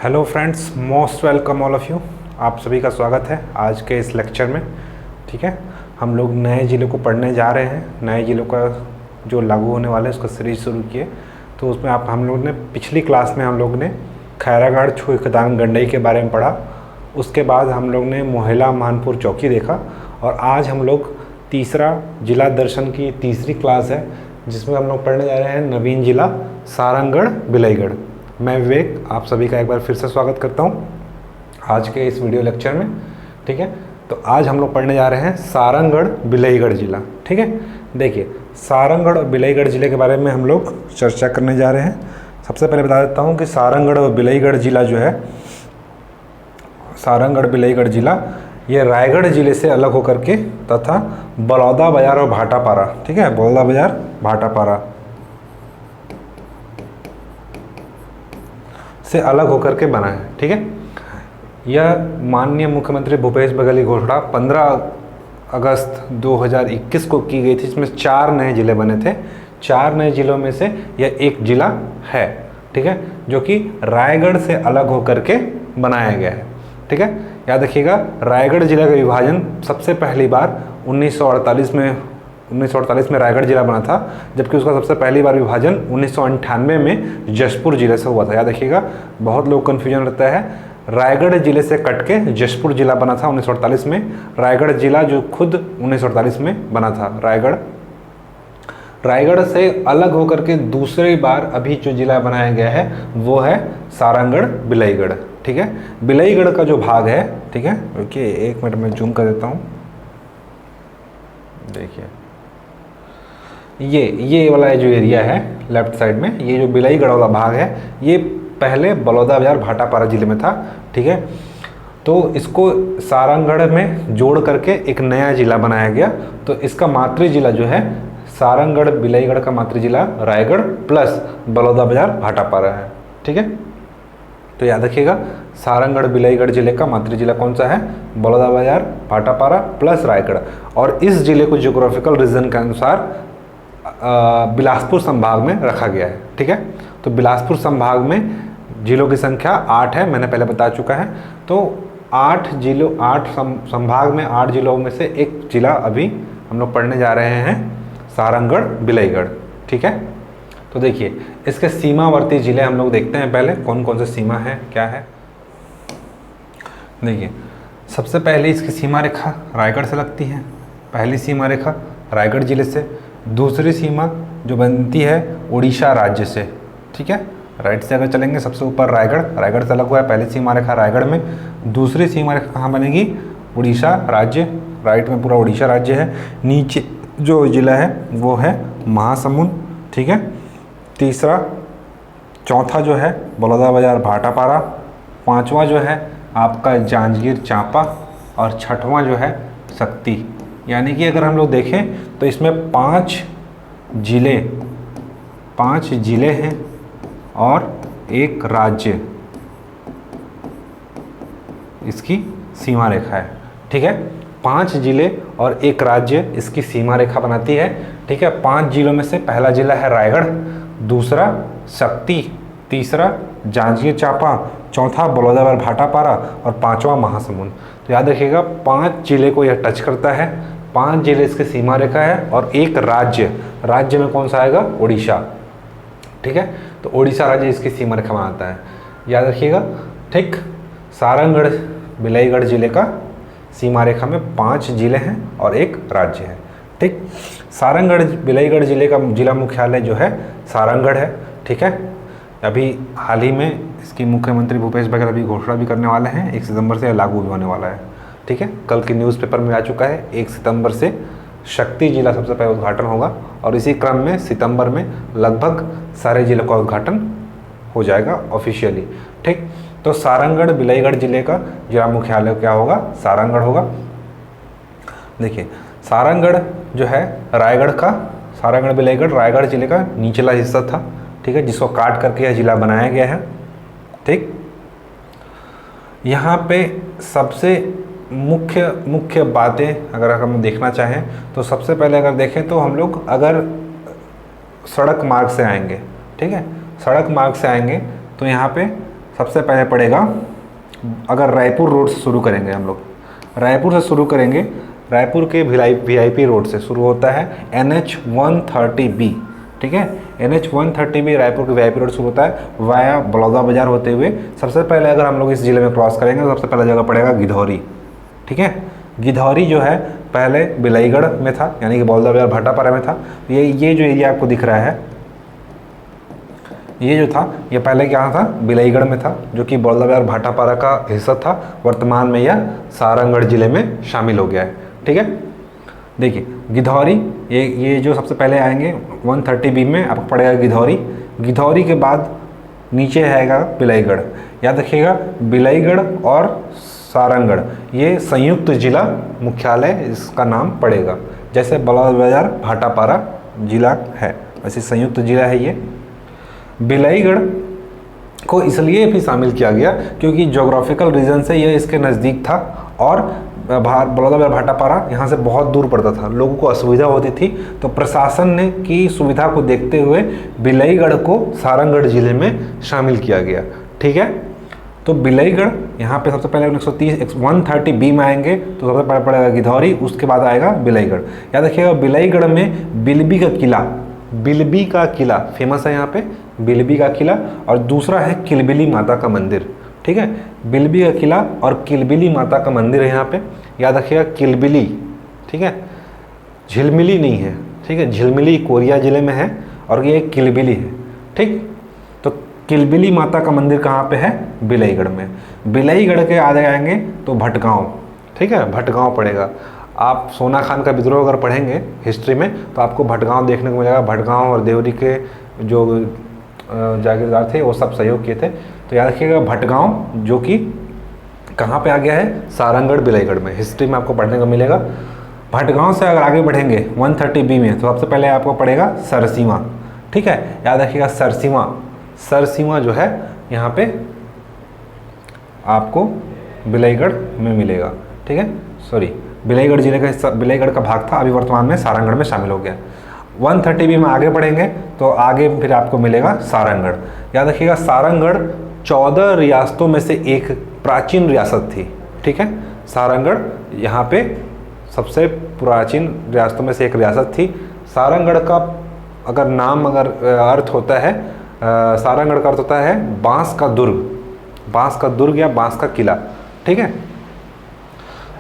Hello friends, most welcome all of you. आप सभी का स्वागत है आज के इस लेक्चर में। ठीक है, हम लोग नए ज़िले को पढ़ने जा रहे हैं। नए ज़िलों का जो लागू होने वाला है उसका सीरीज शुरू किए। तो उसमें हम लोग ने पिछली क्लास में हम लोग ने खैरागढ़ छुईखदान गंडई के बारे में पढ़ा। उसके बाद हम लोग ने मोहला मानपुर चौकी देखा। और आज हम लोग तीसरा जिला दर्शन की तीसरी क्लास है, जिसमें हम लोग पढ़ने जा रहे हैं नवीन जिला सारंगढ़ बिलाईगढ़। मैं विवेक आप सभी का एक बार फिर से स्वागत करता हूं आज के इस वीडियो लेक्चर में। ठीक है, तो आज हम लोग पढ़ने जा रहे हैं सारंगढ़ बिलाईगढ़ जिला। ठीक है, देखिए सारंगढ़ और बिलाईगढ़ जिले के बारे में हम लोग चर्चा करने जा रहे हैं। सबसे पहले बता देता हूं कि सारंगढ़ और बिलाईगढ़ जिला जो है, सारंगढ़ बिलाईगढ़ जिला ये रायगढ़ जिले से अलग होकर के तथा बलौदा बाजार और भाटापारा, ठीक है, बलौदा बाजार भाटापारा से अलग होकर के बना है। ठीक है, यह माननीय मुख्यमंत्री भूपेश बघेल की घोषणा 15 अगस्त 2021 को की गई थी, जिसमें 4 नए जिले बने थे। 4 नए जिलों में से यह एक जिला है। ठीक है, जो कि रायगढ़ से अलग होकर के बनाया गया है। ठीक है, याद रखिएगा रायगढ़ जिला का विभाजन सबसे पहली बार 1948 में रायगढ़ जिला बना था, जबकि उसका सबसे पहली बार विभाजन 1998 में जशपुर जिले से हुआ था। याद रखिएगा, बहुत लोग कन्फ्यूजन रहता है। रायगढ़ जिले से कट के जशपुर जिला बना था 1948 में। रायगढ़ जिला जो खुद 1948 में बना था। रायगढ़ से अलग होकर के दूसरी बार अभी जो जिला बनाया गया है वो है सारंगढ़ बिलाईगढ़। ठीक है, बिलाईगढ़ का जो भाग है, ठीक है, रुकिए एक मिनट में जूम कर देता हूँ। देखिए ये वाला जो एरिया है लेफ्ट साइड में, ये जो बिलाईगढ़ वाला भाग है, ये पहले बलौदा बाजार भाटापारा जिले में था। ठीक है, तो इसको सारंगढ़ में जोड़ करके एक नया जिला बनाया गया। तो इसका मातृ जिला जो है सारंगढ़ बिलाईगढ़ का मातृ जिला रायगढ़ प्लस बलौदा बाजार भाटापारा है। ठीक है, तो याद रखिएगा सारंगढ़ बिलाईगढ़ जिले का मातृ जिला कौन सा है? बलौदा बाजार भाटापारा प्लस रायगढ़। और इस जिले को जियोग्राफिकल रीजन के अनुसार बिलासपुर संभाग में रखा गया है। ठीक है, तो बिलासपुर संभाग में जिलों की संख्या 8 है, मैंने पहले बता चुका है। तो 8 संभाग में 8 जिलों में से एक जिला अभी हम लोग पढ़ने जा रहे हैं, सारंगढ़ बिलाईगढ़। ठीक है, तो देखिए इसके सीमावर्ती जिले हम लोग देखते हैं पहले कौन कौन से सीमा है, क्या है। देखिए सबसे पहले इसकी सीमा रेखा रायगढ़ से लगती है। पहली सीमा रेखा रायगढ़ जिले से। दूसरी सीमा जो बनती है उड़ीसा राज्य से। ठीक है, राइट से अगर चलेंगे सबसे ऊपर रायगढ़ से अलग हुआ है, पहली सीमा रेखा रायगढ़ में। दूसरी सीमा रेखा कहाँ बनेगी? उड़ीसा राज्य, राइट में पूरा उड़ीसा राज्य है। नीचे जो जिला है वो है महासमुंद। ठीक है, चौथा जो है बलौदा बाजार भाटापारा। 5वां जो है आपका जांजगीर चांपा। और 6वां जो है शक्ति। यानी कि अगर हम लोग देखें तो इसमें 5 जिले हैं और एक राज्य इसकी सीमा रेखा है। ठीक है, 5 जिले और एक राज्य इसकी सीमा रेखा बनाती है। ठीक है, 5 जिलों में से पहला जिला है रायगढ़, दूसरा शक्ति, तीसरा जांजगीर चांपा, चौथा बलौदाबाजार भाटापारा और 5वां महासमुंद। तो याद रखिएगा 5 जिले को यह टच करता है। 5 जिले इसकी सीमा रेखा है और एक राज्य में कौन सा आएगा? उड़ीसा। ठीक है, तो उड़ीसा राज्य इसकी सीमा रेखा बनाता है, याद रखिएगा। ठीक, सारंगढ़ बिलाईगढ़ जिले का सीमा रेखा में 5 जिले हैं और एक राज्य है। ठीक, सारंगढ़ बिलाईगढ़ जिले का जिला मुख्यालय जो है सारंगढ़ है। ठीक है, अभी हाल ही में इसकी मुख्यमंत्री भूपेश बघेल अभी घोषणा भी करने वाले हैं। 1 सितंबर से लागू भी होने वाला है। ठीक है, कल के न्यूज़पेपर में आ चुका है 1 सितंबर से शक्ति जिला सबसे पहले उद्घाटन होगा और इसी क्रम में सितंबर में लगभग सारे जिलों का उद्घाटन हो जाएगा ऑफिशियली। ठीक, तो सारंगढ़ बिलाईगढ़ जिले का जिला मुख्यालय क्या होगा? सारंगढ़ होगा। देखिए सारंगढ़ जो है सारंगढ़ बिलाईगढ़ रायगढ़ जिले का निचला हिस्सा था। ठीक है, जिसको काट करके यह जिला बनाया गया है। ठीक, यहाँ पे सबसे मुख्य बातें अगर हम देखना चाहें तो सबसे पहले अगर देखें तो हम लोग अगर सड़क मार्ग से आएंगे, ठीक है, सड़क मार्ग से आएंगे तो यहाँ पे सबसे पहले पड़ेगा, अगर रायपुर रोड से शुरू करेंगे हम लोग, रायपुर से शुरू करेंगे, रायपुर के VIP रोड से शुरू होता है NH 130B, ठीक है। NH 130B रायपुर के VIP रोड शुरू होता है वाया बलौदा बाजार होते हुए। सबसे पहले अगर हम लोग इस जिले में क्रॉस करेंगे तो सबसे पहला जगह पड़ेगा गिधौरी, ठीक है। गिधौरी जो है पहले बिलाईगढ़ में था, यानी कि बलौदा बाजार भाटापारा में था। ये जो एरिया आपको दिख रहा है, ये जो था ये पहले क्या था, बिलाईगढ़ में था, जो कि बलौदा बाजार भाटापारा का हिस्सा था। वर्तमान में यह सारंगढ़ जिले में शामिल हो गया है, ठीक है। देखिए गिधौरी, ये जो सबसे पहले आएंगे 130B में आपको पड़ेगा गिधौरी। गिधौरी के बाद नीचे आएगा बिलाईगढ़। याद रखिएगा बिलाईगढ़ और सारंगढ़ ये संयुक्त जिला मुख्यालय इसका नाम पड़ेगा। जैसे बलौदा बाजार भाटापारा जिला है, वैसे संयुक्त जिला है ये। बिलाईगढ़ को इसलिए भी शामिल किया गया क्योंकि ज्योग्राफिकल रीजन से यह इसके नज़दीक था और बलौदा बाजार भाटापारा यहाँ से बहुत दूर पड़ता था, लोगों को असुविधा होती थी। तो प्रशासन ने की सुविधा को देखते हुए बिलाईगढ़ को सारंगढ़ जिले में शामिल किया गया, ठीक है। तो बिलाईगढ़ यहाँ पे सबसे पहले 130B में आएंगे तो सबसे पहले पड़ेगा गिधौरी, उसके बाद आएगा बिलाईगढ़। याद रखिएगा बिलाईगढ़ में बिलबी का किला, बिलबी का किला फेमस है यहाँ पे, बिलबी का किला। और दूसरा है किलबिली माता का मंदिर, ठीक है। बिलबी का किला और किलबिली माता का मंदिर है यहाँ पे। याद रखिएगा किलबिली, ठीक है, झिलमिली नहीं है, ठीक है। झिलमिली कोरिया जिले में है और ये किलबिली है, ठीक। तो किलबिली माता का मंदिर कहाँ पे है, बिलाईगढ़ में। बिलाईगढ़ के आगे आएंगे तो भटगांव, ठीक है, भटगांव पड़ेगा। आप सोना खान का विद्रोह अगर पढ़ेंगे हिस्ट्री में तो आपको भटगांव देखने को मिलेगा। भटगांव और देवरी के जो जागीरदार थे वो सब सहयोग किए थे। तो याद रखिएगा भटगांव जो कि कहाँ पे आ गया है, सारंगढ़ बिलाईगढ़ में, हिस्ट्री में आपको पढ़ने को मिलेगा। भटगांव से अगर आगे बढ़ेंगे 130B में तो सबसे पहले आपको पड़ेगा सरसीमा, ठीक है। याद रखिएगा सरसीमा, सरसीमा जो है यहाँ पे आपको बिलाईगढ़ में मिलेगा, ठीक है। सॉरी, बिलाईगढ़ जिले का हिस्सा, बिलाईगढ़ का भाग था, अभी वर्तमान में सारंगढ़ में शामिल हो गया। 130B में आगे बढ़ेंगे तो आगे फिर आपको मिलेगा सारंगढ़। याद रखिएगा सारंगढ़ 14 रियासतों में से एक प्राचीन रियासत थी, ठीक है। सारंगढ़ यहाँ पे सबसे प्राचीन रियासतों में से एक रियासत थी। सारंगढ़ का अगर नाम अगर अर्थ होता है, सारंगढ़ का अर्थ होता है बांस का दुर्ग, बांस का दुर्ग या बांस का किला, ठीक है।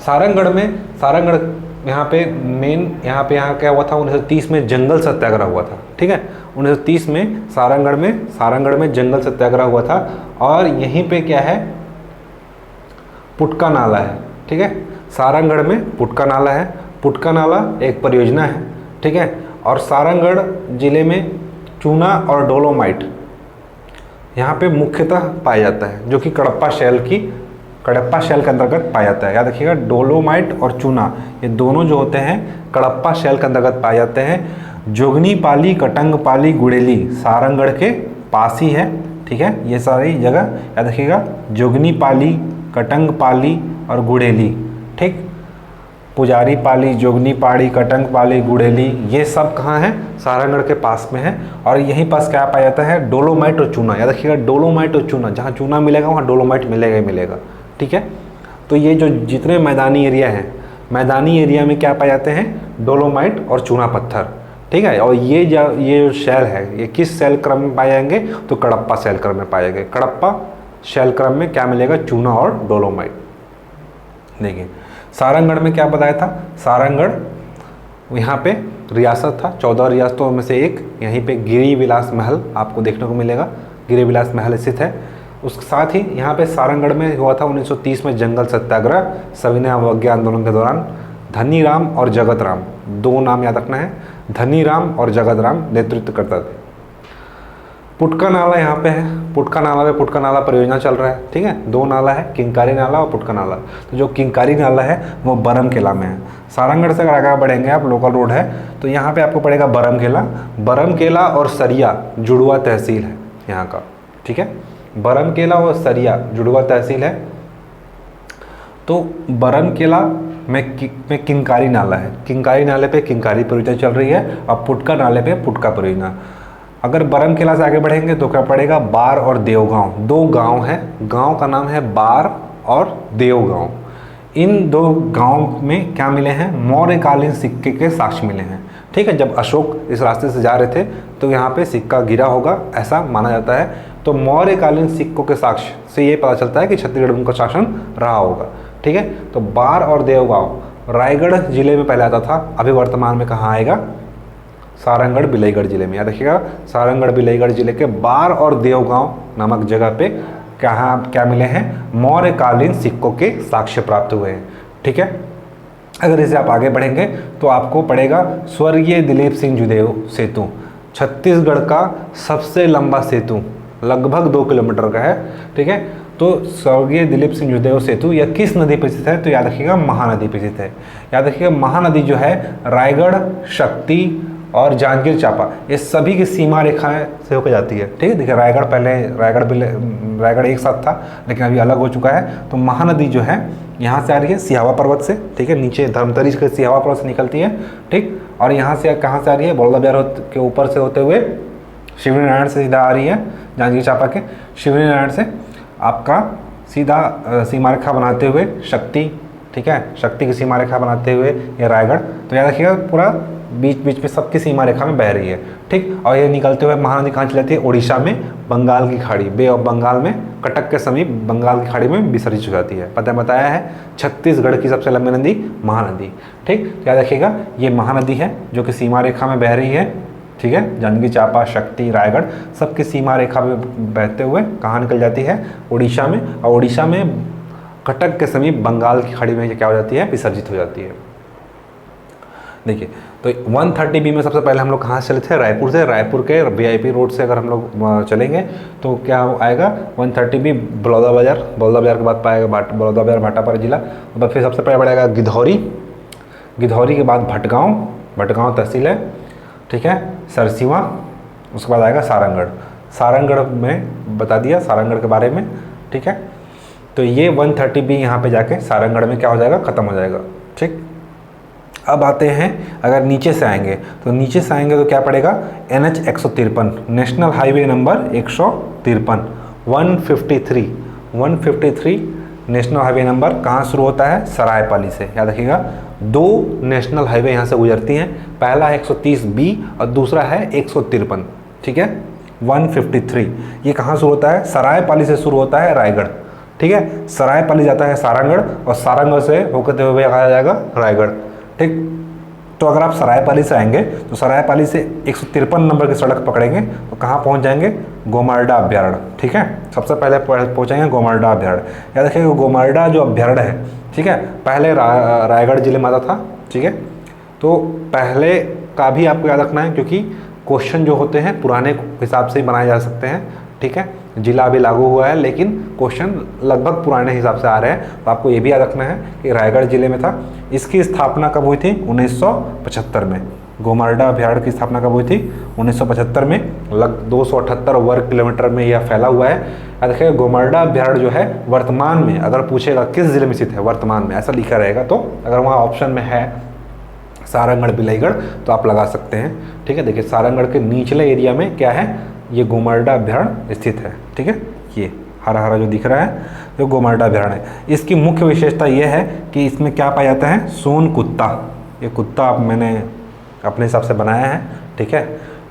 सारंगढ़ में, सारंगढ़ यहाँ पे मेन, यहाँ क्या हुआ था, 1930 में जंगल सत्याग्रह हुआ था, ठीक है। 1930 में सारंगढ़ में जंगल सत्याग्रह हुआ था और यहीं पे क्या है, पुटका नाला है, ठीक है। सारंगढ़ में पुटका नाला है, पुटका नाला एक परियोजना है, ठीक है। और सारंगढ़ जिले में चूना और डोलोमाइट यहाँ पे मुख्यतः पाया जाता है, जो कि कडप्पा शैल के अंतर्गत पाया जाता है। याद रखिएगा डोलोमाइट और चूना ये दोनों जो होते हैं कडप्पा शैल के अंतर्गत पाए जाते हैं। जोगनीपाली, कटंगपाली, गुड़ेली सारंगढ़ के पास ही है, ठीक है। ये सारी जगह याद रखिएगा, जोगनीपाली, कटंगपाली और गुड़ेली, ठीक। पुजारी पाली, जोगनीपाली, कटंगपाली, गुड़ेली ये सब कहाँ हैं, सारंगढ़ के पास में है। और यहीं पास क्या पाया जाता है, डोलोमाइट और चूना। याद रखिएगा डोलोमाइट और चूना, जहाँ चूना मिलेगा वहाँ डोलोमाइट मिलेगा ही मिलेगा, ठीक है। तो ये जो जितने मैदानी एरिया हैं, मैदानी एरिया में क्या पाए जाते हैं, डोलोमाइट और चूना पत्थर, ठीक है। और ये जो शैल है ये किस शैल क्रम में पाए जाएंगे, तो कडप्पा शैल क्रम में पाए जाएंगे। कडप्पा शैल क्रम में क्या मिलेगा, चूना और डोलोमाइट। देखिए सारंगढ़ में क्या बताया था, सारंगढ़ यहाँ पे रियासत था, 14 रियासतों में से एक। यहीं पे गिरी विलास महल आपको देखने को मिलेगा, गिरी विलास महल स्थित है। उसके साथ ही यहाँ पे सारंगढ़ में हुआ था 1930 में जंगल सत्याग्रह, सविनय अवज्ञा आंदोलन के दौरान धनीराम और जगत राम, दो नाम याद रखना है, धनीराम और जगत राम नेतृत्व करता थे। पुटका नाला यहाँ पे है, पुटका नाला में पुटका नाला परियोजना चल रहा है, ठीक है। दो नाला है, किंकारी नाला और पुटका नाला। तो जो किंकारी नाला है वो बरमकेला में है। सारंगढ़ से अगर आगे बढ़ेंगे आप, लोकल रोड है तो यहाँ पे आपको पड़ेगा बरमकेला। बरमकेला और सरिया जुड़वा तहसील है यहाँ का, ठीक है। बरमकेला और सरिया जुड़वा तहसील है। तो बरमकेला में किंकारी नाला है, किंकारी नाले पे किंकारी परियोजना चल रही है और पुटका नाले पे पुटका परियोजना। अगर बरमकेला से आगे बढ़ेंगे तो क्या पड़ेगा, बार और देवगांव, दो गांव है, गांव का नाम है बार और देवगांव। इन दो गांव में क्या मिले हैं, मौर्यकालीन सिक्के के साक्ष्य मिले हैं। ठीक है, जब अशोक इस रास्ते से जा रहे थे तो यहाँ पे सिक्का गिरा होगा ऐसा माना जाता है। तो मौर्यकालीन सिक्कों के साक्ष्य से ये पता चलता है कि छत्तीसगढ़ में उनका शासन रहा होगा। ठीक है, तो बार और देवगांव रायगढ़ जिले में पहले आता था, अभी वर्तमान में कहाँ आएगा, सारंगढ़ बिलाईगढ़ जिले में। याद रखिएगा, सारंगढ़ बिलाईगढ़ जिले के बार और देवगांव नामक जगह पे क्या मिले हैं, मौर्यकालीन सिक्कों के साक्ष्य प्राप्त हुए हैं। ठीक है, अगर इसे आप आगे बढ़ेंगे तो आपको पड़ेगा स्वर्गीय दिलीप सिंह जुदेव सेतु, छत्तीसगढ़ का सबसे लंबा सेतु, लगभग 2 किलोमीटर का है। ठीक है, तो स्वर्गीय दिलीप सिंह जुदेव सेतु यह किस नदी पर स्थित है, तो याद रखिएगा महानदी पर स्थित है। याद रखिएगा महानदी जो है रायगढ़, शक्ति और जांजगीर चांपा, ये सभी की सीमा रेखाएं से होकर जाती है। ठीक है, देखिए रायगढ़ पहले रायगढ़ एक साथ था लेकिन अभी अलग हो चुका है। तो महानदी जो है यहाँ से आ रही है सिहावा पर्वत से, ठीक है, नीचे धर्मतरी के सिहावा पर्वत से निकलती है। ठीक, और यहाँ से कहाँ से आ रही है, बलौदाबाजार के ऊपर से होते हुए शिवनारायण से सीधा आ रही है, जांजगीर चांपा के शिवनारायण से आपका सीधा सीमा रेखा बनाते हुए शक्ति, ठीक है, शक्ति की सीमा रेखा बनाते हुए ये रायगढ़। तो याद रखिएगा पूरा बीच बीच में सबकी सीमा रेखा में बह रही है। ठीक, और ये निकलते हुए महानदी कहाँ चली जाती है, उड़ीसा में बंगाल की खाड़ी, बे ऑफ बंगाल में कटक के समीप बंगाल की खाड़ी में विसर्जित हो जाती है। पता बताया है छत्तीसगढ़ की सबसे लंबी नदी महानदी। ठीक, तो याद रखिएगा ये महानदी है जो कि सीमा रेखा में बह रही है। ठीक है, जांजगीर चांपा, शक्ति, रायगढ़ सबकी सीमा रेखा में बहते हुए कहाँ निकल जाती है, उड़ीसा में, और उड़ीसा में कटक के समीप बंगाल की खाड़ी में क्या हो जाती है, विसर्जित हो जाती है। देखिए, तो 130B में सबसे पहले हम लोग कहाँ से चले थे, रायपुर से। रायपुर के VIP रोड से अगर हम लोग चलेंगे तो क्या आएगा, 130B बलौदाबाजार के बाद पाएगा बलौदाबाजार भाटापारा जिला, और बाद फिर सबसे पहले पड़ेगा गिधौरी के बाद भटगांव तहसील है। ठीक है, सरसीवा, उसके बाद आएगा सारंगढ़ में बता दिया सारंगढ़ के बारे में। ठीक है, तो ये 130B यहाँ पे जाके सारंगढ़ में क्या हो जाएगा, ख़त्म हो जाएगा। ठीक, अब आते हैं अगर नीचे से आएंगे तो क्या पड़ेगा, NH 153, national highway number 153, 153 national highway number कहाँ शुरू होता है, सरायपाली से। याद रखिएगा 2 नेशनल हाईवे यहाँ से गुजरती हैं, पहला है 130B और दूसरा है 153। ठीक है, 153 ये कहाँ शुरू होता है, सरायपाली से शुरू होता है रायगढ़। ठीक है, सरायपाली जाता है सारंगढ़ और सारंगढ़ से होकर हुए कहा जाएगा रायगढ़। ठीक, तो अगर आप सरायपाली से आएंगे तो सरायपाली से 153 नंबर की सड़क पकड़ेंगे तो कहाँ पहुँच जाएंगे, गोमार्डा अभ्यारण्य। ठीक है, सबसे पहले पहुँचेंगे गोमार्डा अभ्यारण्य। याद रखिएगा गोमार्डा जो अभ्यारण्य है, ठीक है, पहले रायगढ़ जिले में आता था। ठीक है, तो पहले का भी आपको याद रखना है क्योंकि क्वेश्चन जो होते हैं पुराने हिसाब से ही बनाए जा सकते हैं। ठीक है, जिला अभी लागू हुआ है लेकिन क्वेश्चन लगभग पुराने हिसाब से आ रहे हैं, तो आपको ये भी याद रखना है कि रायगढ़ जिले में था। इसकी स्थापना कब हुई थी, 1975 में। गोमार्डा अभ्यारण्य की स्थापना कब हुई थी, 1975 में। 278 वर्ग किलोमीटर में यह फैला हुआ है। याद रखिएगा गोमार्डा अभ्यारण्य जो है वर्तमान में, अगर पूछेगा किस जिले में स्थित है, वर्तमान में ऐसा लिखा रहेगा, तो अगर वहाँ ऑप्शन में है सारंगढ़ बिलाईगढ़ तो आप लगा सकते हैं। ठीक है, देखिए सारंगढ़ के निचले एरिया में क्या है, ये गोमार्डा अभ्यारण्य स्थित है। ठीक है, ये हरा हरा जो दिख रहा है जो गोमार्डा अभ्यारण्य है। इसकी मुख्य विशेषता ये है कि इसमें क्या पाया जाता है, सोन कुत्ता। ये कुत्ता मैंने अपने हिसाब से बनाया है। ठीक है,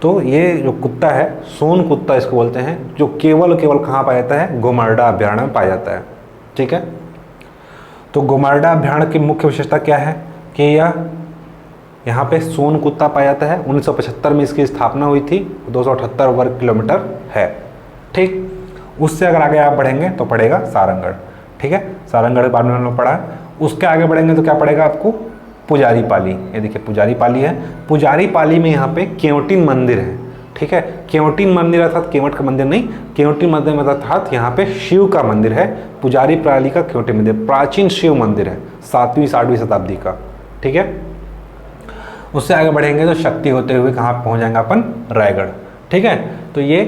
तो ये जो कुत्ता है सोन कुत्ता इसको बोलते हैं, जो केवल कहाँ पाया जाता है, गोमार्डा अभ्यारण्य में पाया जाता है। ठीक है, तो गोमार्डा अभ्यारण्य की मुख्य विशेषता क्या है कि यह यहाँ पे सोन कुत्ता पाया जाता है। 1975 में इसकी स्थापना हुई थी, 278 वर्ग किलोमीटर है। ठीक, उससे अगर आगे आप बढ़ेंगे तो पड़ेगा सारंगढ़। ठीक है, सारंगढ़ के बारे में हम लोग पढ़ा है। उसके आगे बढ़ेंगे तो क्या पड़ेगा आपको, पुजारी पाली। ये देखिए पुजारी पाली है। पुजारी पाली में यहाँ पे केवटिन मंदिर है। ठीक है, केवटिन मंदिर अर्थात केवट का मंदिर नहीं, केवटिन मंदिर अर्थात यहाँ पे शिव का मंदिर है। पुजारी पाली का केवटिन मंदिर प्राचीन शिव मंदिर है, 7वीं शताब्दी का। ठीक है, उससे आगे बढ़ेंगे तो शक्ति होते हुए कहाँ पहुँच जाएंगे अपन, रायगढ़। ठीक है, तो ये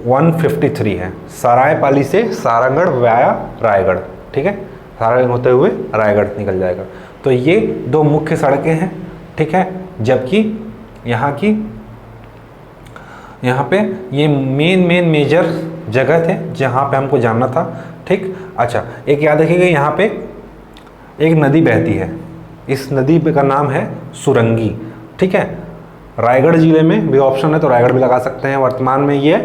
153 है, सरायपाली से सारंगढ़ वाया रायगढ़। ठीक है, सारंगढ़ होते हुए रायगढ़ निकल जाएगा। तो ये 2 मुख्य सड़कें हैं। ठीक है, जबकि यहाँ की यहाँ पे ये मेन मेजर जगह थे जहाँ पे हमको जानना था। ठीक, अच्छा एक याद रखिएगा, यहाँ पे एक नदी बहती है, इस नदी का नाम है सुरंगी। ठीक है, रायगढ़ जिले में भी ऑप्शन है तो रायगढ़ भी लगा सकते हैं। वर्तमान में ये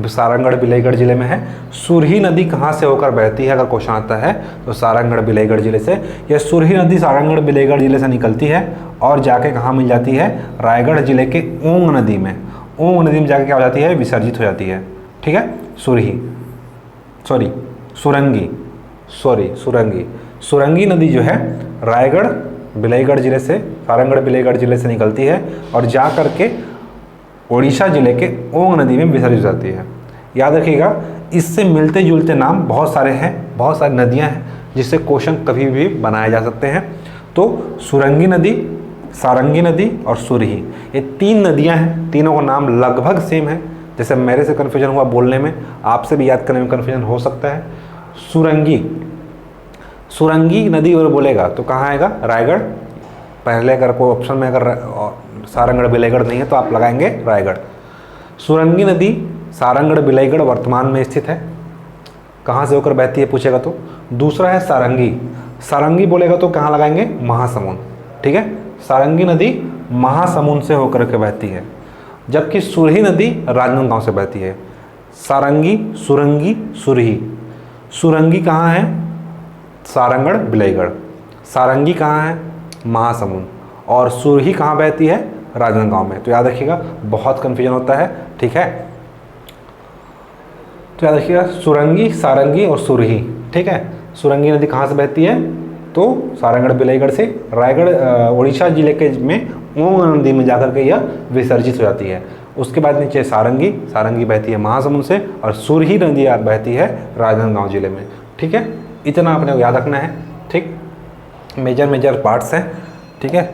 सारंगढ़ बिलाईगढ़ जिले में है। सुरही नदी कहाँ से होकर बहती है, अगर क्वेश्चन आता है तो सारंगढ़ बिलाईगढ़ जिले से। यह सुरही नदी सारंगढ़ बिलाईगढ़ जिले से निकलती है और जाके कहाँ मिल जाती है, रायगढ़ जिले के ओंग नदी में। ओंग नदी में जाके क्या हो जाती है, विसर्जित हो जाती है। ठीक है, सुरंगी नदी जो है रायगढ़ बिलाईगढ़ जिले से, सारंगढ़ बिलाईगढ़ जिले से निकलती है और जा करके उड़ीसा जिले के ओंग नदी में विसर्जित हो जाती है। याद रखिएगा, इससे मिलते जुलते नाम बहुत सारे हैं, बहुत सारी नदियां हैं जिससे क्वेश्चन कभी भी बनाए जा सकते हैं। तो सुरंगी नदी, सारंगी नदी और सुरही, ये 3 नदियां हैं। तीनों का नाम लगभग सेम है। जैसे मेरे से कन्फ्यूजन हुआ बोलने में, आपसे भी याद करने में कन्फ्यूजन हो सकता है। सुरंगी नदी अगर बोलेगा तो कहाँ आएगा, रायगढ़। पहले अगर कोई ऑप्शन में अगर सारंगढ़ बिलाईगढ़ नहीं है तो आप लगाएंगे रायगढ़। सुरंगी नदी सारंगढ़ बिलाईगढ़ वर्तमान में स्थित है। कहाँ से होकर बहती है पूछेगा तो। दूसरा है सारंगी बोलेगा तो कहाँ लगाएंगे, महासमुंद। ठीक है, सारंगी नदी महासमुंद से होकर के बहती है, जबकि सुरही नदी राजनांदगांव से बहती है। सारंगी, सुरंगी, सुरही। सुरंगी कहाँ है, सारंगढ़ बिलाईगढ़। सारंगी कहाँ है, महासमुंद। और सुरही कहाँ बहती है, राजनांदगांव में। तो याद रखिएगा, बहुत कन्फ्यूजन होता है। ठीक है, तो याद रखिएगा सुरंगी, सारंगी और सुरही। ठीक है, सुरंगी नदी कहाँ से बहती है, तो सारंगढ़ बिलाईगढ़ से। रायगढ़ उड़ीसा जिले के में ओंग नदी में जाकर के यह विसर्जित हो जाती है। उसके बाद नीचे सारंगी बहती है महासमुंद से और सुरही नदी बहती है राजनांदगांव जिले में। ठीक है, इतना आपने याद रखना है। ठीक, मेजर पार्ट्स हैं। ठीक है,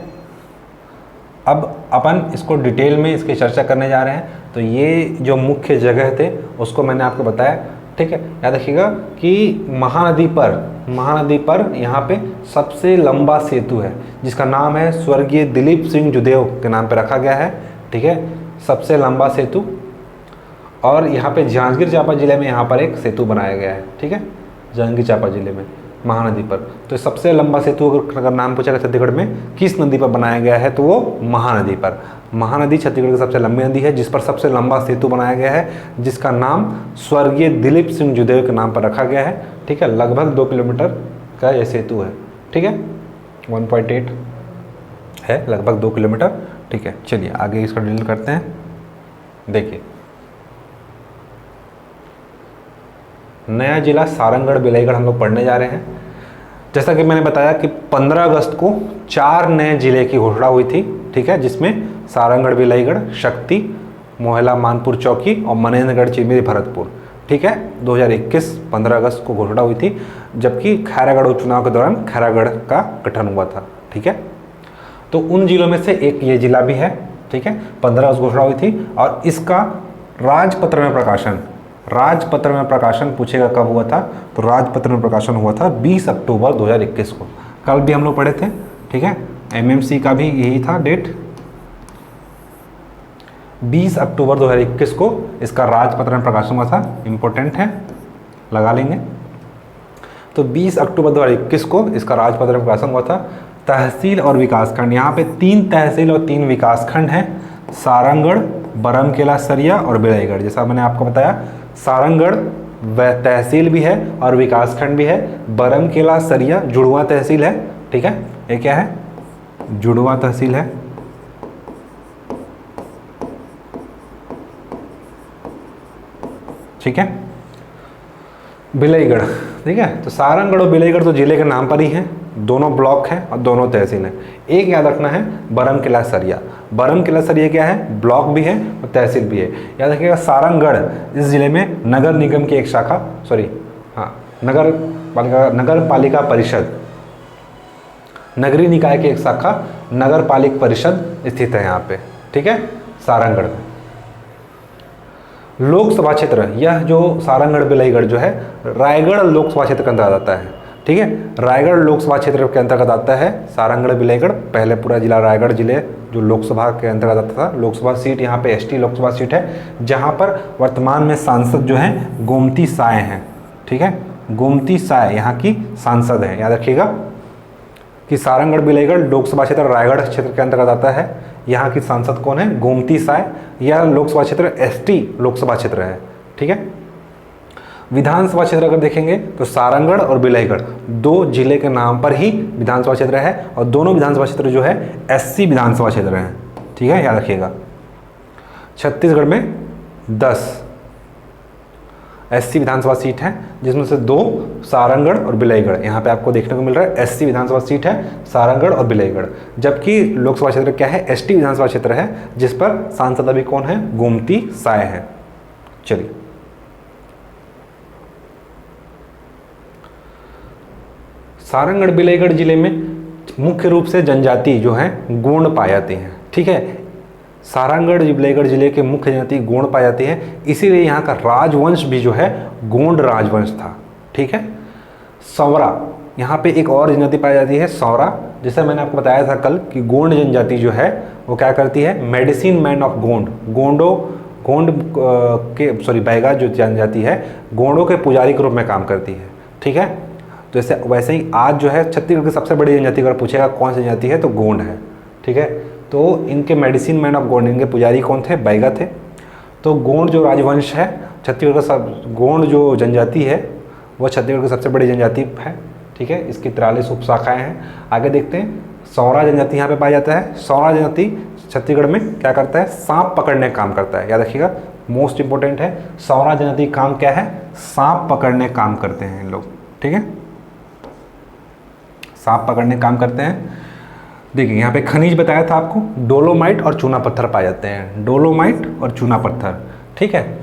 अब अपन इसको डिटेल में इसकी चर्चा करने जा रहे हैं। तो ये जो मुख्य जगह थे उसको मैंने आपको बताया। ठीक है, याद रखिएगा कि महानदी पर यहाँ पे सबसे लंबा सेतु है जिसका नाम है स्वर्गीय दिलीप सिंह जुदेव के नाम पे रखा गया है। ठीक है, सबसे लंबा सेतु। और यहाँ पे जांजगीर चांपा जिले में यहाँ पर एक सेतु बनाया गया है। ठीक है, जांजगीर चांपा जिले में महानदी पर। तो सबसे लंबा सेतु अगर नाम पूछेगा छत्तीसगढ़ में किस नदी पर बनाया गया है तो वो महानदी पर। महानदी छत्तीसगढ़ की सबसे लंबी नदी है जिस पर सबसे लंबा सेतु बनाया गया है, जिसका नाम स्वर्गीय दिलीप सिंह जुदेव के नाम पर रखा गया है। ठीक है, लगभग 2 किलोमीटर का यह सेतु है। ठीक है, 1.8 है, लगभग 2 किलोमीटर। ठीक है, चलिए आगे इसका डिटेल करते हैं। देखिए, नया जिला सारंगढ़ बिलाईगढ़ हम लोग पढ़ने जा रहे हैं। जैसा कि मैंने बताया कि 15 अगस्त को 4 नए जिले की घोषणा हुई थी। ठीक है, जिसमें सारंगढ़ बिलाईगढ़, शक्ति, मोहला मानपुर चौकी और मनेन्द्रगढ़ चिरमिरी भरतपुर। ठीक है, 2021 15 अगस्त को घोषणा हुई थी, जबकि खैरागढ़ उपचुनाव के दौरान खैरागढ़ का गठन हुआ था। ठीक है, तो उन जिलों में से एक ये जिला भी है। ठीक है, 15 अगस्त घोषणा हुई थी और इसका राजपत्र में प्रकाशन पूछेगा कब हुआ था, तो राजपत्र में प्रकाशन हुआ था 20 अक्टूबर 2021 को। कल भी हम लोग पढ़े थे। ठीक है, एमएमसी का भी यही था डेट, 20 अक्टूबर 2021 को इसका राजपत्र में प्रकाशन हुआ था। इंपॉर्टेंट है, लगा लेंगे। तो 20 अक्टूबर 2021 को इसका राजपत्र में प्रकाशन हुआ था। तहसील और विकासखंड, यहाँ पे 3 तहसील और 3 विकासखंड हैं, सारंगढ़, बरमकेला, सरिया और बिलाईगढ़। जैसा मैंने आपको बताया, सारंगढ़ वह तहसील भी है और विकासखंड भी है। बरमकेला, सरिया जुड़वा तहसील है। ठीक है, ये क्या है, जुड़वा तहसील है। ठीक है, बिलाईगढ़। ठीक है, तो सारंगढ़ और बिलाईगढ़ तो जिले के नाम पर ही हैं, दोनों ब्लॉक हैं और दोनों तहसील हैं। एक याद रखना है, बरमकेला सरिया। बरमकेला सरिया क्या है, ब्लॉक भी है और तहसील भी है। याद रखिएगा, सारंगढ़ इस जिले में नगर निगम की एक शाखा, नगर पालिका परिषद, नगरीय निकाय की एक शाखा नगर पालिक परिषद स्थित है यहाँ पे। ठीक है, सारंगढ़ में। लोकसभा क्षेत्र, यह जो सारंगढ़ बिलाईगढ़ जो है रायगढ़ लोकसभा क्षेत्र के अंतर्गत आता है। ठीक है, रायगढ़ लोकसभा क्षेत्र के अंतर्गत आता है सारंगढ़ बिलाईगढ़। पहले पूरा जिला रायगढ़ जिले जो लोकसभा के अंतर्गत आता था। लोकसभा सीट यहाँ पे एसटी लोकसभा सीट है, जहाँ पर वर्तमान में सांसद जो हैं गोमती साय हैं। ठीक है, गोमती साय यहाँ की सांसद है। याद रखिएगा कि सारंगढ़ बिलाईगढ़ लोकसभा क्षेत्र रायगढ़ क्षेत्र के अंतर्गत आता है। यहाँ की सांसद कौन है? गोमती साय। यह लोकसभा क्षेत्र एसटी लोकसभा क्षेत्र है। ठीक है, विधानसभा क्षेत्र अगर देखेंगे तो सारंगढ़ और बिलाईगढ़ दो जिले के नाम पर ही विधानसभा क्षेत्र है, और दोनों विधानसभा क्षेत्र जो है एससी विधानसभा क्षेत्र हैं। ठीक है, याद रखिएगा। छत्तीसगढ़ में 10 एससी विधानसभा सीट है, जिसमें से 2 सारंगढ़ और बिलाईगढ़ यहाँ पे आपको देखने को मिल रहा है। एससी विधानसभा सीट है सारंगढ़ और बिलाईगढ़, जबकि लोकसभा क्षेत्र क्या है? एसटी विधानसभा क्षेत्र है, जिस पर सांसद अभी कौन है? गोमती साय है। चलिए, सारंगढ़ बिलाईगढ़ जिले में मुख्य रूप से जनजाति जो है गोंड पाई जाती हैं। ठीक है, सारंगढ़ बिलाईगढ़ जिले के मुख्य जनजाति गोंड पाई जाती है, इसीलिए यहाँ का राजवंश भी जो है गोंड राजवंश था। ठीक है, सौरा, यहाँ पे एक और जनजाति पाई जाती है सौरा। जैसे मैंने आपको बताया था कल कि गोंड जनजाति जो है वो क्या करती है? Medicine man of Gond, Gond के बैगा जो जनजाति है गोंडों के पुजारी के रूप में काम करती है। ठीक है, तो जैसे वैसे ही आज जो है छत्तीसगढ़ की सबसे बड़ी जनजाति अगर पूछेगा कौन सी जनजाति है तो गोंड है। ठीक है, तो इनके मेडिसिन मैन ऑफ गोंड, इनके पुजारी कौन थे? बैगा थे। तो गोंड जो राजवंश है छत्तीसगढ़ का, सब गोंड जो जनजाति है वो छत्तीसगढ़ की सबसे बड़ी जनजाति है। ठीक है, इसकी 43 उपशाखाएँ हैं। आगे देखते हैं, सौरा जनजाति यहाँ पे पाया जाता है। सौरा जनजाति छत्तीसगढ़ में क्या करता है? सांप पकड़ने का काम करता है। याद रखिएगा, मोस्ट इंपॉर्टेंट है। सौरा जनजाति काम क्या है? सांप पकड़ने का काम करते हैं इन लोग। ठीक है, सांप पकड़ने का काम करते हैं। देखिए यहाँ पे खनिज बताया था आपको, डोलोमाइट और चूना पत्थर पाए जाते हैं। डोलोमाइट और चूना पत्थर। ठीक है,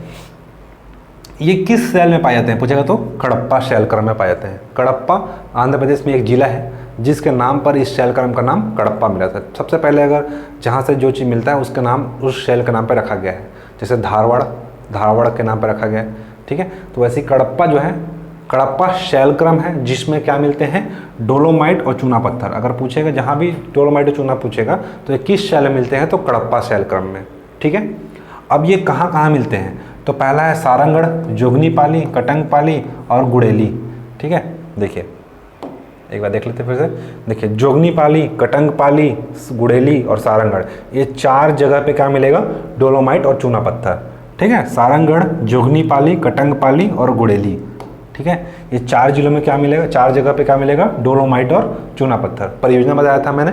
ये किस शैल में पाए जाते हैं पूछेगा तो कडप्पा शैलक्रम में पाए जाते हैं। कडप्पा आंध्र प्रदेश में एक जिला है जिसके नाम पर इस शैलक्रम का नाम कडप्पा मिला था। सबसे पहले अगर जहाँ से जो चीज़ मिलता है उसका नाम उस शैल के नाम पर रखा गया है। जैसे धारवाड़ के नाम पर रखा गया है। ठीक है, तो वैसे कडप्पा जो है, कडप्पा शैलक्रम है जिसमें क्या मिलते हैं? डोलोमाइट और चूना पत्थर। अगर पूछेगा जहाँ भी डोलोमाइट और चूना पूछेगा तो ये किस शैल में मिलते हैं? तो कडप्पा शैलक्रम में। ठीक है, अब ये कहाँ कहाँ मिलते हैं? तो पहला है सारंगढ़, जोगनीपाली, कटंगपाली और गुड़ेली। ठीक है, देखिए एक बार देख लेते हैं फिर से। देखिए, जोगनीपाली, कटंगपाली, गुड़ेली और सारंगढ़, ये 4 जगह पे क्या मिलेगा? डोलोमाइट और चूना पत्थर। ठीक है, सारंगढ़, जोगनीपाली, कटंगपाली और गुड़ेली। ठीक है, ये 4 जिलों में क्या मिलेगा? 4 जगह पे क्या मिलेगा? डोलोमाइट और चूना पत्थर। परियोजना बताया था मैंने,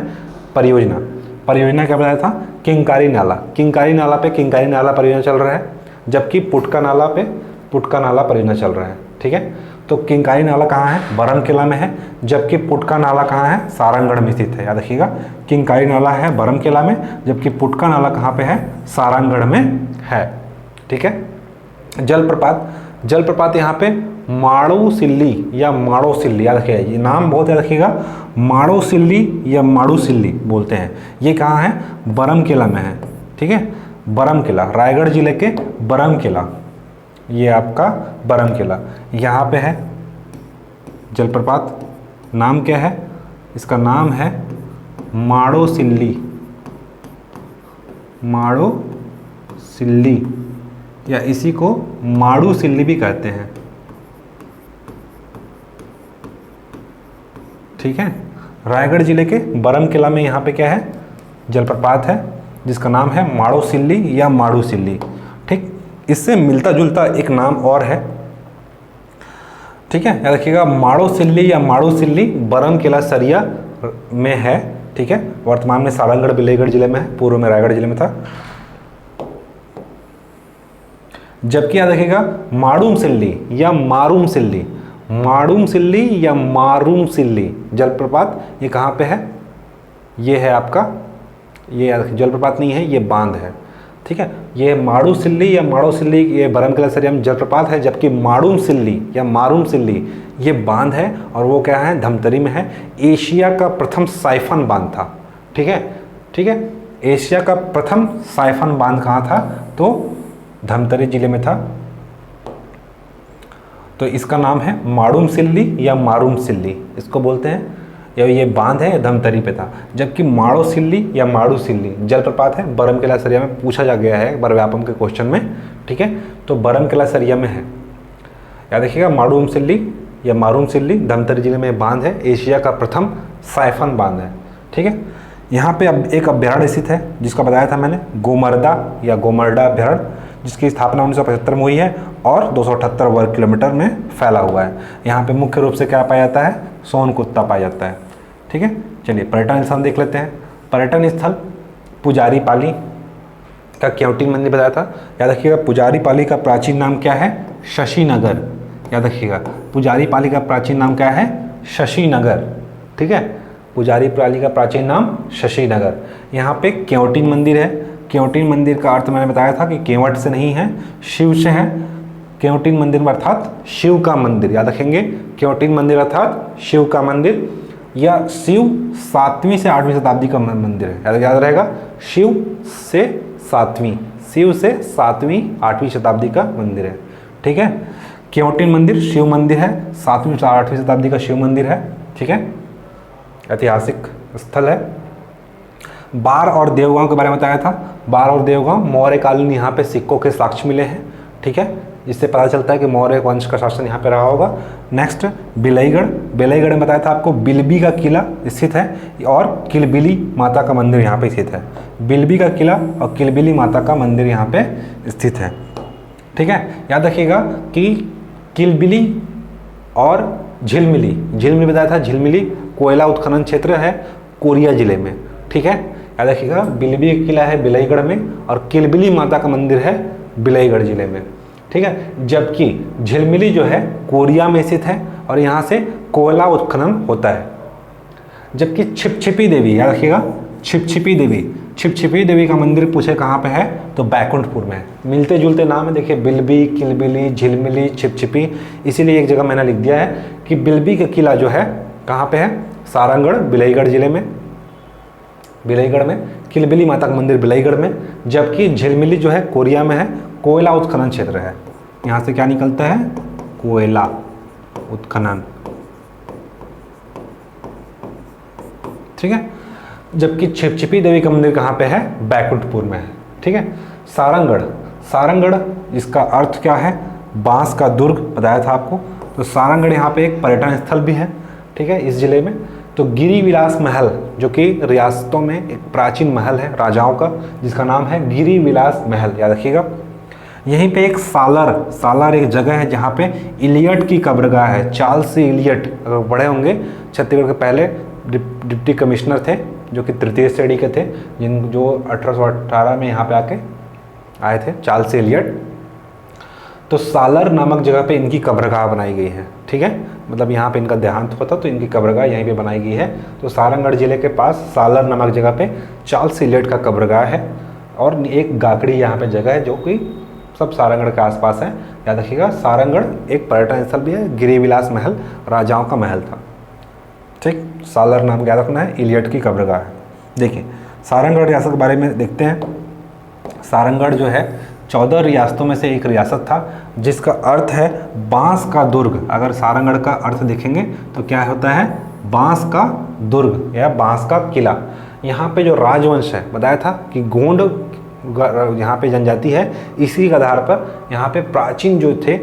परियोजना क्या बताया था? किंकारी नाला। किंकारी नाला पे किंकारी नाला परियोजना चल रहा है, जबकि पुटका नाला पे पुटका नाला परियोजना चल रहा है। ठीक है, तो किंकारी नाला कहाँ है? बरमकेला में है, जबकि पुटका नाला कहाँ है? सारंगढ़ में स्थित है। याद रखिएगा, किंकारी नाला है बरमकेला में, जबकि पुटका नाला कहाँ पे है? सारंगढ़ में है। ठीक है, जलप्रपात यहाँ पे माड़ोसिल्ली या माड़ोसिल्ली, याद रखिएगा, ये नाम बहुत याद रखिएगा, माड़ोसिल्ली या माड़ूसिल्ली बोलते हैं। ये कहाँ है? बरमकेला में है। ठीक है, बरमकेला, रायगढ़ जिले के बरमकेला, ये आपका बरमकेला यहाँ पे है जलप्रपात। नाम क्या है इसका? नाम है माड़ोसिल्ली, माड़ोसिल्ली या इसी को माड़ूसिल्ली भी कहते हैं। ठीक है, रायगढ़ जिले के बरमकेला में यहाँ पे क्या है? जलप्रपात है जिसका नाम है माड़ोसिल्ली या माड़ूसिल्ली। ठीक, इससे मिलता जुलता एक नाम और है। ठीक है, याद रखिएगा, माड़ोसिल्ली या माड़ूसिल्ली बरमकेला सरिया में है। ठीक है, वर्तमान में सारंगढ़ बिलाईगढ़ जिले में है, पूर्व में रायगढ़ जिले में था। जबकि याद रखिएगा, माड़ूमसिल्ली या मारूमसिल्ली, माड़ूमसिल्ली या मारूमसिल्ली जलप्रपात ये कहाँ पे है? ये है आपका, ये जलप्रपात नहीं है, ये बांध है। ठीक है, ये माड़ूसिल्ली या माड़ोसिल्ली ये बरमकेला सरिया में जलप्रपात है, जबकि माड़ूमसिल्ली या मारूमसिल्ली ये बांध है, और वो क्या है? धमतरी में है। एशिया का प्रथम साइफन बांध था। ठीक है, एशिया का प्रथम साइफन बांध कहाँ था? तो धमतरी जिले में था। तो इसका नाम है माड़ूमसिल्ली या मारूमसिल्ली, इसको बोलते हैं। या ये बांध है धमतरी पे था। जबकि माड़ोसिल्ली या माड़ूसिल्ली जलप्रपात है बरमकेला सरिया में, पूछा जा गया है एक बार व्यापम के क्वेश्चन में, ठीक है। तो बरमकेला सरिया में है, याद रखिएगा। माड़ूमसिल्ली या मारूमसिल्ली धमतरी जिले में बांध है, एशिया का प्रथम साइफन बांध है, ठीक है। यहाँ पे अब एक अभ्यारण्य स्थित है जिसका बताया था मैंने, गोमर्दा या गोमर्डा अभ्यारण्य, जिसकी स्थापना 1975 में हुई है और 278 वर्ग किलोमीटर में फैला हुआ है। यहाँ पे मुख्य रूप से क्या पाया जाता है, सोन कुत्ता पाया जाता है, ठीक है। चलिए पर्यटन स्थल देख लेते हैं। पर्यटन स्थल पुजारी पाली का केवटी मंदिर बताया था, याद रखिएगा। पुजारी पाली का प्राचीन नाम क्या है, शशिनगर, याद रखिएगा। पुजारी पाली का प्राचीन नाम क्या है, शशिनगर, ठीक है। पुजारी पाली का प्राचीन नाम शशिनगर। यहाँ पे केवटिन मंदिर है। केवटिन मंदिर का अर्थ मैंने बताया था कि केवट से नहीं है, शिव से है। केवटिन मंदिर में अर्थात शिव का मंदिर, याद रखेंगे। केवटिन मंदिर अर्थात शिव का मंदिर, या शिव 7वीं से 8वीं शताब्दी का मंदिर है, याद रहेगा। शिव से 7वीं 8वीं शताब्दी का मंदिर है, ठीक है। केवटिन मंदिर शिव मंदिर है, 7वीं से 8वीं शताब्दी का शिव मंदिर है, ठीक है। ऐतिहासिक स्थल है। बार और देवगांव के बारे में बताया था। बार और देवगांव मौर्य कालीन यहाँ पे सिक्कों के साक्ष्य मिले हैं, ठीक है, जिससे पता चलता है कि मौर्य वंश का शासन यहाँ पे रहा होगा। नेक्स्ट बिलईगढ़। बिलईगढ़ में बताया था आपको बिलबी का किला स्थित है और किलबिली माता का मंदिर यहाँ पे स्थित है। बिलबी का किला और किलबिली माता का मंदिर यहाँ पे स्थित है, ठीक है। याद रखिएगा कि किलबिली और झिलमिली, झिलमिली बताया था, झिलमिली कोयला उत्खनन क्षेत्र है कोरिया जिले में, ठीक है। याद रखिएगा बिलबी का किला है बिलईगढ़ में और किलबिली माता का मंदिर है बिलईगढ़ जिले में, ठीक है। जबकि झिलमिली जो है कोरिया में स्थित है और यहाँ से कोयला उत्खनन होता है। जबकि छिपछिपी देवी, याद रखिएगा छिपछिपी देवी, छिपछिपी देवी का मंदिर पूछे कहाँ पे है तो बैकुंठपुर में है। मिलते जुलते नाम है, देखिए बिलबी, किलबिली, झिलमिली, छिपछिपी, इसीलिए एक जगह मैंने लिख दिया है कि बिलबी का किला जो है कहाँ पे है, सारंगढ़ बिलईगढ़ जिले में, बिलईगढ़ में। किलबिली माता का मंदिर बिलईगढ़ में। जबकि झिलमिली जो है कोरिया में है, कोयला उत्खनन क्षेत्र है। यहाँ से क्या निकलता है, कोयला उत्खनन, ठीक है। जबकि छिपछिपी देवी का मंदिर कहाँ पे है, बैकुंठपुर में है, ठीक है। सारंगढ़, सारंगढ़ इसका अर्थ क्या है, बांस का दुर्ग बताया था आपको। तो सारंगढ़ यहाँ पे एक पर्यटन स्थल भी है, ठीक है, इस जिले में। तो गिरिविलास महल जो कि रियासतों में एक प्राचीन महल है राजाओं का, जिसका नाम है गिरिविलास महल, याद रखिएगा। यहीं पे एक सालर, सालर एक जगह है जहाँ पे इलियट की कब्रगाह है। चार्ल्स इलियट अगर पढ़े होंगे, छत्तीसगढ़ के पहले डिप्टी कमिश्नर थे जो कि तृतीय श्रेणी के थे, जो 1818 में यहाँ पे आए थे, चार्ल्स इलियट। तो सालर नामक जगह पे इनकी कब्रगाह बनाई गई है, ठीक है। मतलब यहाँ पे इनका देहांत हुआ था तो इनकी कब्रगाह यहीं पे बनाई गई है। तो सारंगढ़ जिले के पास सालर नामक जगह पे चार्ल्स इलियट का कब्रगाह है और एक गाकड़ी यहाँ पे जगह है जो कि सब सारंगढ़ के आसपास है, याद रखिएगा। सारंगढ़ एक पर्यटन स्थल भी है, गिरिविलास महल राजाओं का महल था, ठीक। सालर नाम याद रखना है, इलियट की कब्रगाह है। देखिए सारंगढ़ रियासत के बारे में देखते हैं। सारंगढ़ जो है 14 रियासतों में से एक रियासत था जिसका अर्थ है बांस का दुर्ग। अगर सारंगढ़ का अर्थ देखेंगे तो क्या होता है, बांस का दुर्ग या बांस का किला। यहाँ पे जो राजवंश है बताया था कि गोंड यहाँ पे जनजाति है, इसी के आधार पर यहाँ पे प्राचीन जो थे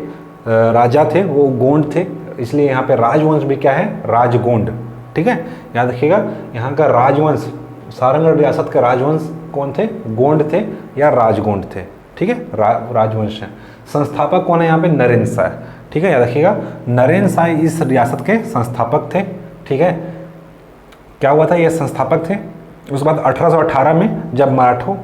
राजा थे वो गोंड थे, इसलिए यहाँ पे राजवंश भी क्या है, राजगोंड, ठीक है। याद रखिएगा यहाँ का राजवंश, सारंगढ़ रियासत के राजवंश कौन थे, गोंड थे या राजगोंड थे, ठीक है, राजवंश है। संस्थापक कौन है यहाँ पे, नरेंद्र शाह, ठीक है। याद रखिएगा नरेंद्र शाह इस रियासत के संस्थापक थे, ठीक है। क्या हुआ था, ये संस्थापक थे। उसके बाद 1818 में जब मराठों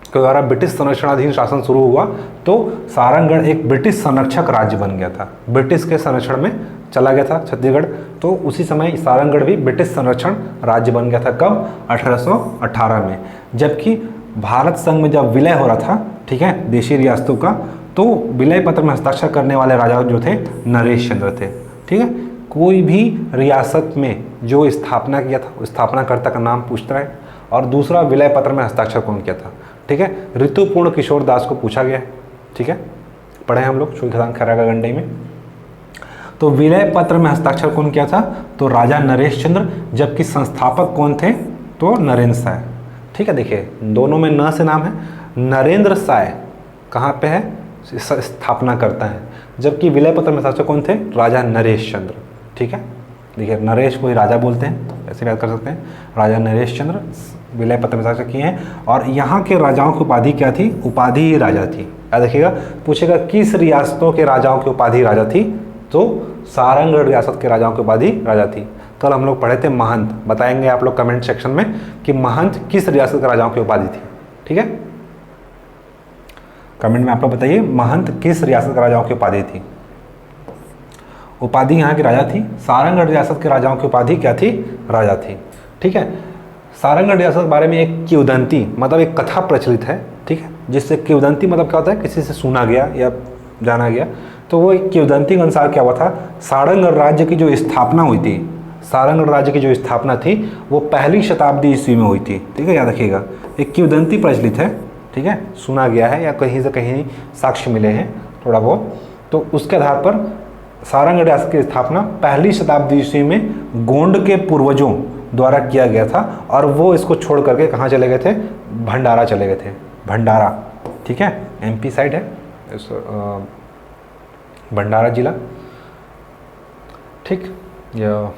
के द्वारा ब्रिटिश संरक्षणाधीन शासन शुरू हुआ तो सारंगढ़ एक ब्रिटिश संरक्षक राज्य बन गया था, ब्रिटिश के संरक्षण में चला गया था छत्तीसगढ़। तो उसी समय सारंगढ़ भी ब्रिटिश संरक्षण राज्य बन गया था, कब, 1818 में। जबकि भारत संघ में जब विलय हो रहा था, ठीक है, देशी रियासतों का, तो विलय पत्र में हस्ताक्षर करने वाले राजा जो थे नरेश चंद्र थे, ठीक है। कोई भी रियासत में जो स्थापना किया था स्थापनाकर्ता का नाम पूछता है। और दूसरा विलय पत्र में हस्ताक्षर कौन किया था, ठीक है, ऋतुपूर्ण किशोर दास को पूछा गया है, ठीक है, पढ़े हम लोग शूल खदान खैरा का गंडई में। तो विलय पत्र में हस्ताक्षर कौन किया था? तो राजा नरेश चंद्र, जबकि संस्थापक कौन थे? तो नरेंद्र साय। ठीक है, देखिए दोनों में न से नाम है। नरेंद्र साय कहाँ पे है? स्थापना करता है, जबकि विलय पत्र में हस्ताक्षर कौन थे? राजा नरेश चंद्र। ठीक है, देखिए नरेश को ही राजा बोलते हैं, ऐसे याद कर सकते हैं। राजा नरेश चंद्र विलय पत्र में हस्ताक्षर किए हैं। और यहाँ के राजाओं की उपाधि क्या थी? उपाधि ही राजा थी। याद रखिएगा, पूछेगा किस रियासतों के राजाओं की उपाधि राजा थी? तो सारंगढ़ रियासत के राजाओं की उपाधि राजा थी। कल हम लोग पढ़े थे महंत, बताएंगे आप लोग कमेंट सेक्शन में कि महंत किस रियासत के राजाओं की उपाधि थी। ठीक है, कमेंट में आप लोग बताइए महंत किस रियासत के राजाओं की उपाधि थी। उपाधि यहाँ की राजा थी। सारंगढ़ रियासत के राजाओं की उपाधि क्या थी? राजा थी। ठीक है, सारंगढ़ रियासत के बारे में एक किंवदंती मतलब एक कथा प्रचलित है। ठीक है, जिससे किंवदंती मतलब क्या होता है? किसी से सुना गया या जाना गया। तो वो एक किंवदंती के अनुसार क्या हुआ था? सारंगढ़ राज्य की जो स्थापना हुई थी, सारंगढ़ राज्य की जो स्थापना थी वो पहली शताब्दी ईस्वी में हुई थी। ठीक है, याद रखिएगा, एक किंवदंती प्रचलित है। ठीक है, सुना गया है या कहीं से कहीं साक्ष्य मिले हैं थोड़ा बहुत, तो उसके आधार पर सारंगढ़ रियासत की स्थापना पहली शताब्दी ईस्वी में गोंड के पूर्वजों द्वारा किया गया था। और वो इसको छोड़ करके कहाँ चले गए थे? भंडारा चले गए थे। भंडारा, ठीक है, एमपी साइड है भंडारा जिला। ठीक, या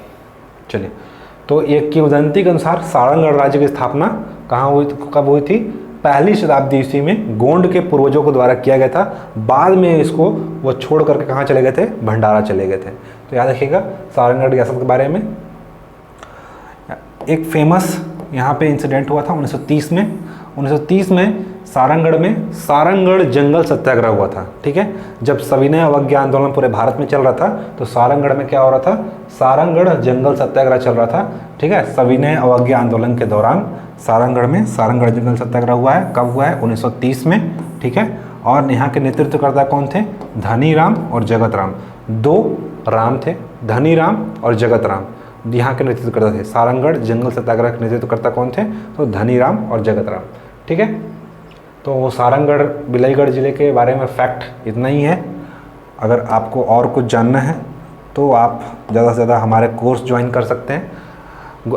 चलिए, तो एक किंवदंती के अनुसार सारंगढ़ राज्य की स्थापना कहाँ हुई, कब हुई थी? पहली शताब्दी ईस्वी में गोंड के पूर्वजों को द्वारा किया गया था। बाद में इसको वो छोड़ करके कहाँ चले गए थे? भंडारा चले गए थे। तो याद रखिएगा सारंगढ़ रियासत के बारे में। एक फेमस यहाँ पे इंसिडेंट हुआ था 1930 में। 1930 में सारंगढ़ जंगल सत्याग्रह हुआ था। ठीक है, जब सविनय अवज्ञा आंदोलन पूरे भारत में चल रहा था तो सारंगढ़ में क्या हो रहा था? सारंगढ़ जंगल सत्याग्रह चल रहा था। ठीक है, सविनय अवज्ञा आंदोलन के दौरान सारंगढ़ में सारंगढ़ जंगल सत्याग्रह हुआ है। कब हुआ है? 1930 में। ठीक है, और यहाँ के नेतृत्वकर्ता कौन थे? धनीराम और जगत राम। दो राम थे, धनीराम और जगत राम यहाँ के नेतृत्वकर्ता थे। सारंगढ़ जंगल सत्याग्रह के नेतृत्वकर्ता कौन थे? तो धनीराम और जगत राम। ठीक है, तो सारंगढ़ बिलाईगढ़ ज़िले के बारे में फैक्ट इतना ही है। अगर आपको और कुछ जानना है तो आप ज़्यादा से ज़्यादा हमारे कोर्स ज्वाइन कर सकते हैं।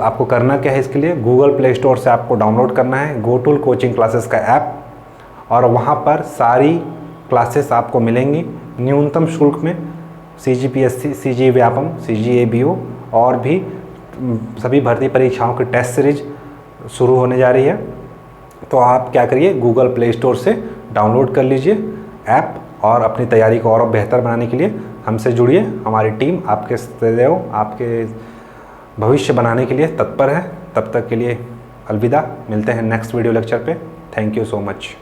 आपको करना क्या है? इसके लिए गूगल प्ले स्टोर से आपको डाउनलोड करना है गोटूल कोचिंग क्लासेस का ऐप, और वहाँ पर सारी क्लासेस आपको मिलेंगी न्यूनतम शुल्क में। CGPSC, CGA Vyapam, CGA BO और भी सभी भर्ती परीक्षाओं की टेस्ट सीरीज शुरू होने जा रही है। तो आप क्या करिए, गूगल प्ले स्टोर से डाउनलोड कर लीजिए ऐप, और अपनी तैयारी को और बेहतर बनाने के लिए हमसे जुड़िए। हमारी टीम आपके सदैव आपके भविष्य बनाने के लिए तत्पर है। तब तक के लिए अलविदा, मिलते हैं नेक्स्ट वीडियो लेक्चर पे। Thank you so much.